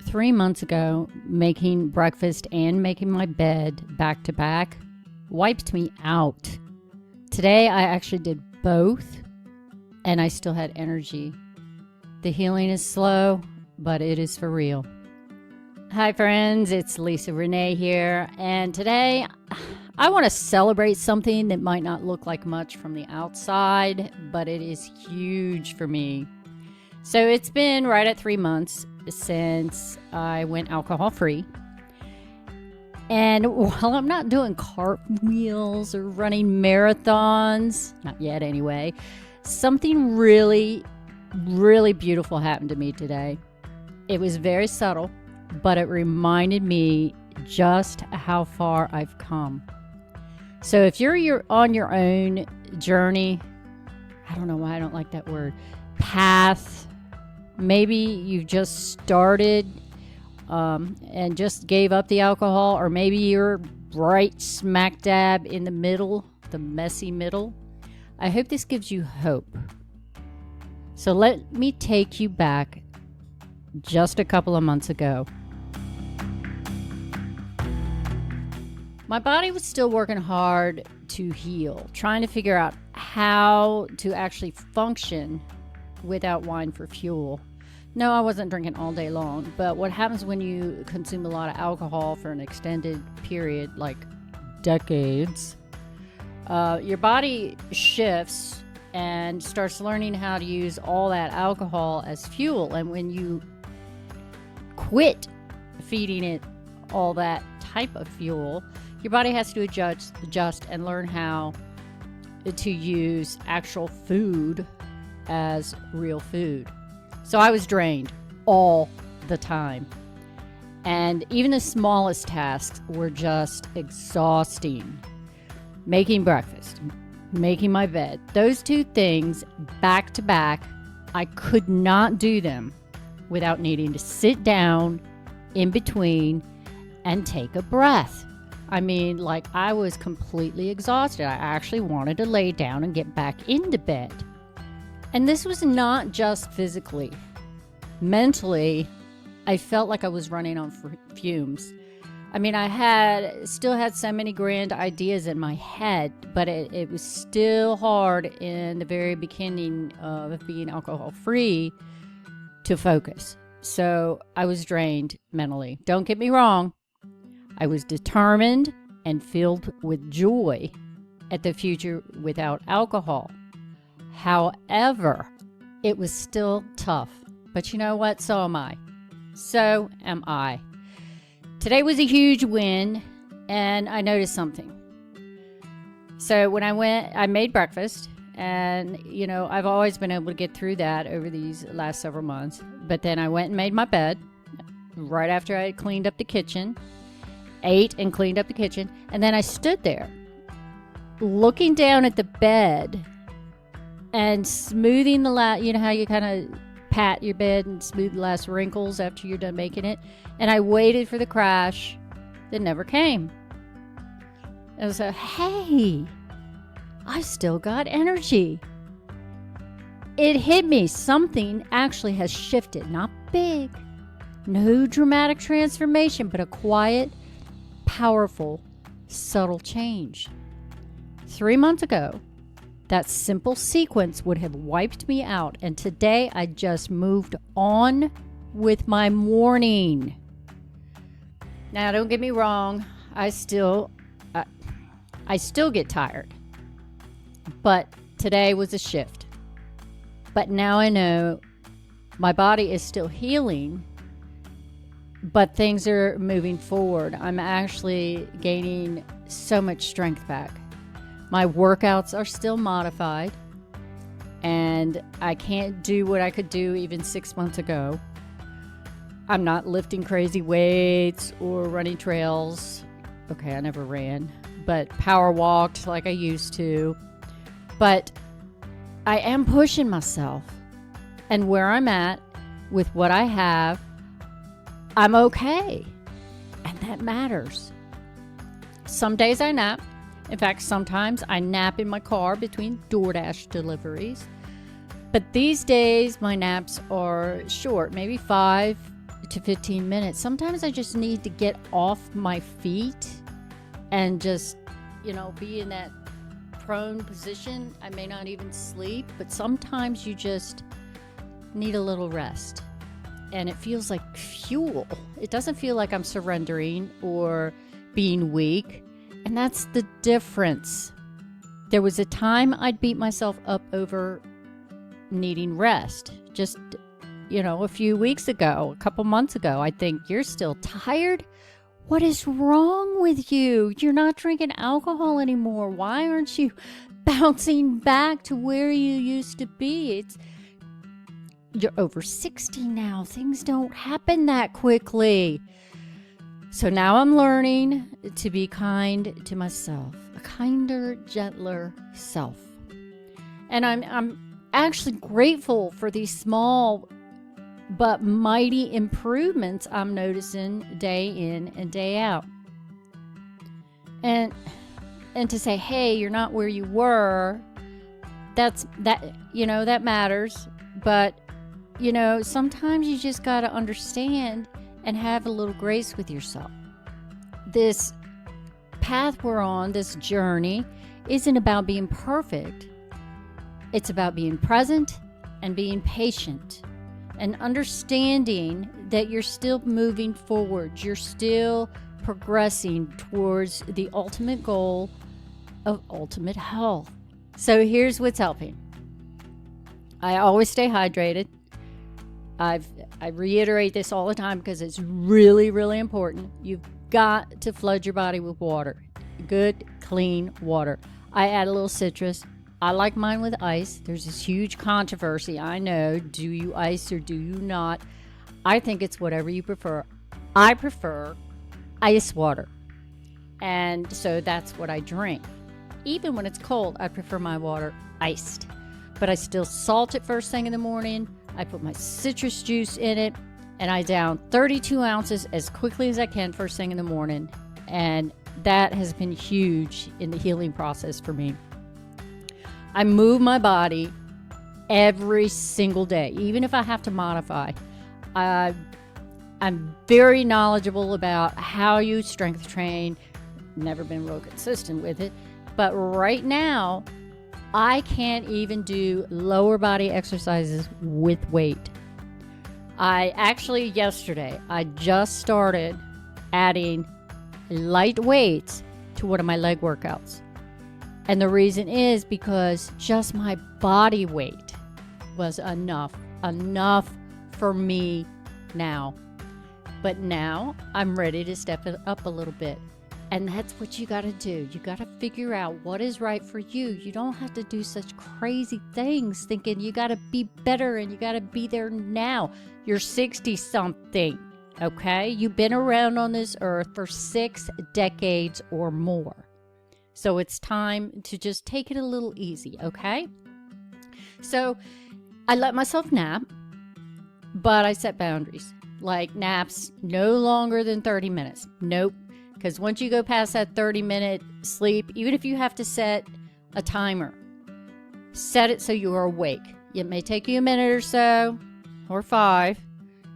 3 months ago, making breakfast and making my bed back to back wiped me out. Today, I actually did both, and I still had energy. The healing is slow, but it is for real. Hi, friends. It's Renee here, and today I want to celebrate something that might not look like much from the outside, but it is huge for me. So it's been right at 3 months since I went alcohol-free. And while I'm not doing cartwheels or running marathons, not yet anyway, something really, really beautiful happened to me today. It was very subtle, but it reminded me just how far I've come. So if you're on your own journey, I don't know why I don't like that word, path, maybe you've just started and just gave up the alcohol, or maybe you're right smack dab in the middle, the messy middle. I hope this gives you hope. So let me take you back just a couple of months ago. My body was still working hard to heal, trying to figure out how to actually function without wine for fuel. No, I wasn't drinking all day long, but what happens when you consume a lot of alcohol for an extended period, like decades, your body shifts and starts learning how to use all that alcohol as fuel. And when you quit feeding it all that type of fuel, your body has to adjust and learn how to use actual food as real food. So I was drained all the time. And even the smallest tasks were just exhausting. Making breakfast, making my bed, those two things back to back, I could not do them without needing to sit down in between and take a breath. I mean, like, I was completely exhausted. I actually wanted to lay down and get back into bed. And this was not just physically. Mentally, I felt like I was running on fumes. I mean, I still had so many grand ideas in my head, but it was still hard in the very beginning of being alcohol-free to focus. So I was drained mentally. Don't get me wrong. I was determined and filled with joy at the future without alcohol. However, it was still tough. But you know what? So am I. So am I. Today was a huge win, and I noticed something. So when I made breakfast, and, I've always been able to get through that over these last several months. But then I went and made my bed right after I cleaned up the kitchen, ate and cleaned up the kitchen, and then I stood there looking down at the bed and smoothing the last, how you kind of pat your bed and smooth the last wrinkles after you're done making it. And I waited for the crash that never came. I was like, hey, I still got energy. It hit me. Something actually has shifted. Not big. No dramatic transformation, but a quiet, powerful, subtle change. 3 months ago, that simple sequence would have wiped me out, and today I just moved on with my morning. Now, don't get me wrong, I still get tired, but today was a shift. But now I know my body is still healing, but things are moving forward. I'm actually gaining so much strength back. My workouts are still modified, and I can't do what I could do even 6 months ago. I'm not lifting crazy weights or running trails. Okay, I never ran, but power walked like I used to. But I am pushing myself, and where I'm at with what I have, I'm okay, and that matters. Some days I nap. In fact, sometimes I nap in my car between DoorDash deliveries. But these days, my naps are short, maybe 5 to 15 minutes. Sometimes I just need to get off my feet and just, be in that prone position. I may not even sleep, but sometimes you just need a little rest. And it feels like fuel. It doesn't feel like I'm surrendering or being weak. And that's the difference. There was a time I'd beat myself up over needing rest. Just, a few weeks ago, a couple months ago, I think, you're still tired? What is wrong with you? You're not drinking alcohol anymore. Why aren't you bouncing back to where you used to be? You're over 60 now. Things don't happen that quickly. So now I'm learning to be kind to myself, a kinder, gentler self. And I'm actually grateful for these small but mighty improvements I'm noticing day in and day out. And to say, hey, you're not where you were, that matters. But, sometimes you just got to understand and have a little grace with yourself. This path we're on, this journey, isn't about being perfect. It's about being present and being patient and understanding that you're still moving forward. You're still progressing towards the ultimate goal of ultimate health. So here's what's helping. I always stay hydrated. I reiterate this all the time because it's really, really important. You've got to flood your body with water. Good, clean water. I add a little citrus. I like mine with ice. There's this huge controversy. I know. Do you ice or do you not? I think it's whatever you prefer. I prefer ice water. And so that's what I drink. Even when it's cold, I prefer my water iced. But I still salt it first thing in the morning. I put my citrus juice in it. And I down 32 ounces as quickly as I can first thing in the morning. And that has been huge in the healing process for me. I move my body every single day, even if I have to modify. I'm very knowledgeable about how you strength train. Never been real consistent with it. But right now, I can't even do lower body exercises with weight. Yesterday, I just started adding light weights to one of my leg workouts. And the reason is because just my body weight was enough for me now. But now I'm ready to step it up a little bit. And that's what you got to do. You got to figure out what is right for you. You don't have to do such crazy things thinking you got to be better and you got to be there now. You're 60 something, okay? You've been around on this earth for 6 decades or more. So it's time to just take it a little easy, okay? So I let myself nap, but I set boundaries. Like naps no longer than 30 minutes. Nope. Because once you go past that 30-minute sleep, even if you have to set a timer, set it so you are awake. It may take you a minute or so, or 5,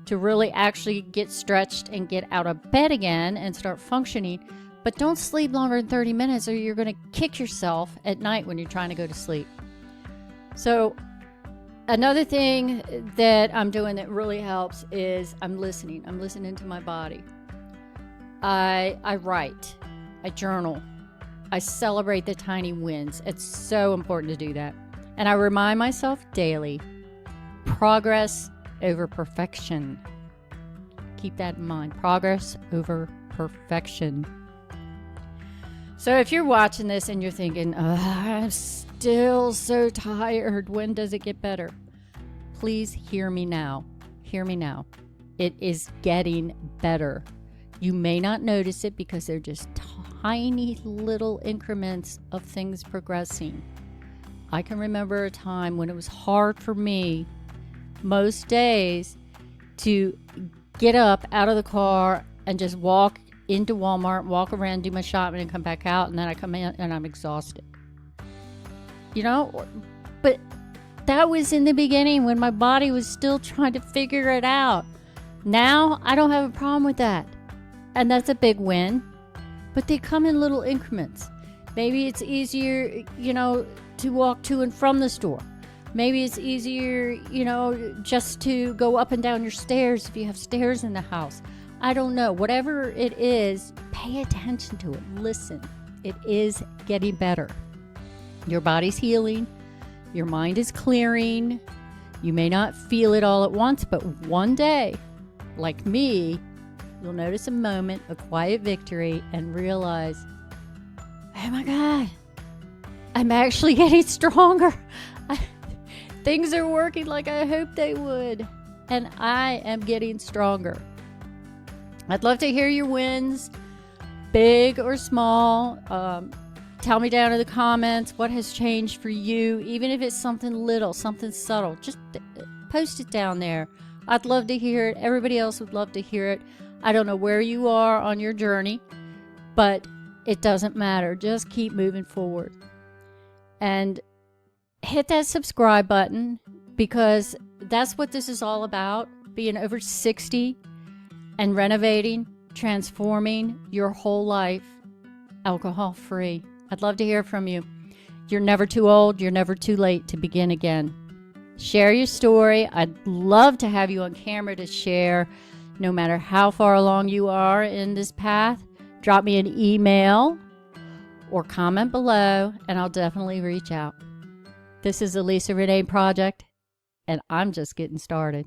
to really actually get stretched and get out of bed again and start functioning. But don't sleep longer than 30 minutes or you're going to kick yourself at night when you're trying to go to sleep. So another thing that I'm doing that really helps is I'm listening. I'm listening to my body. I write. I journal. I celebrate the tiny wins. It's so important to do that. And I remind myself daily, progress over perfection. Keep that in mind. Progress over perfection. So if you're watching this and you're thinking, I'm still so tired, when does it get better? Please hear me now. Hear me now. It is getting better. You may not notice it because they're just tiny little increments of things progressing. I can remember a time when it was hard for me most days to get up out of the car and just walk into Walmart, walk around, do my shopping, and come back out, and then I come in and I'm exhausted. But that was in the beginning when my body was still trying to figure it out. Now I don't have a problem with that. And that's a big win. But they come in little increments. Maybe it's easier, to walk to and from the store. Maybe it's easier, just to go up and down your stairs if you have stairs in the house. I don't know. Whatever it is, pay attention to it. Listen. It is getting better. Your body's healing. Your mind is clearing. You may not feel it all at once, but one day, like me, you'll notice a moment, a quiet victory, and realize, oh my God, I'm actually getting stronger. Things are working like I hoped they would, and I am getting stronger. I'd love to hear your wins, big or small. Tell me down in the comments what has changed for you, even if it's something little, something subtle. Just post it down there. I'd love to hear it. Everybody else would love to hear it. I don't know where you are on your journey, but it doesn't matter. Just keep moving forward. And hit that subscribe button, because that's what this is all about. Being over 60 and renovating, transforming your whole life alcohol-free. I'd love to hear from you. You're never too old. You're never too late to begin again. Share your story. I'd love to have you on camera to share, no matter how far along you are in this path. Drop me an email or comment below, and I'll definitely reach out. This is the Lisa Renee Project, and I'm just getting started.